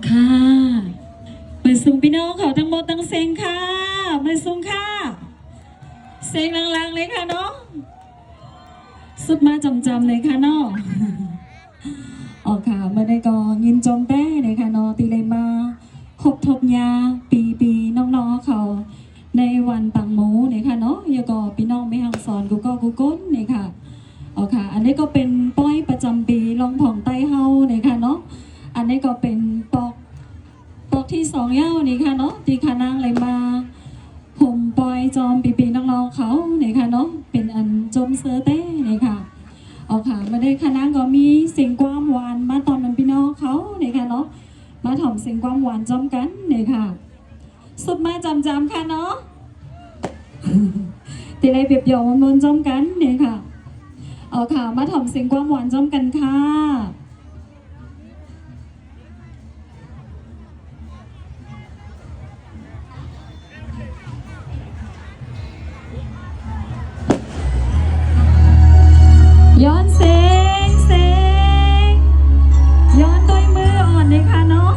ค่ะมือสูงพี่น้องเขาทั้งหมดทั้งเซ็งค่ะมือสูงค่ะเซ็งลังๆเลยค่ะเนาะสุดมาจำๆเลยค่ะเนาะออกค่ะมาได้ก็ยินจมแต้เลยค่ะเนาะตีเลยมาครบทบยาปีน้องๆเขาในวันปังหมูเนี่ยค่ะเนาะยก็พี่น้องไม่หังสอนกูก้นเนี่ยค่ะออกค่ะอันนี้ก็เป็นป้อยประจำปีลองผ่องไต้เฮาเนี่ยค่ะเนาะอันนี้ก็เป็นปอกที่สองเย้านี่ค่ะเนาะตีขานางเลยมาผมปอยจอมปีน้องๆเขาเนี่ยค่ะเนาะเป็นอันจมเสือเต้เนี่ยค่ะเอาค่ะมาได้คณะก็มีเสียงความหวานมาตอนนั้นพี่น้องเขาเนี่ยค่ะเนาะมาถ่อมเสียงความหวานจอมกันเนี่ยค่ะสุดมาจำค่ะเนาะตีไรเปรียบหยอกมันจอมกันเนี่ยค่ะเอาค่ะมาถ่อมเสียงความหวานจอมกันค่ะย้อนเสียงย้อนด้วยมืออ่อนเลยค่ะเนาะ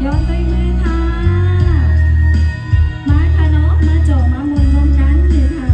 ย้อนด้วยมือค่ะมาค่ะเนาะมาโจมามวนรวมกันเลยค่ะ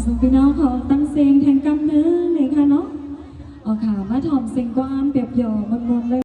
ส่งพี่น้องเขาตั้งเสียงแทงกำเนื้อเลยค่ะเนาะอ๋อค่ะมาถ่อมเสียงกว้านเปรียบหยอกมนๆเลย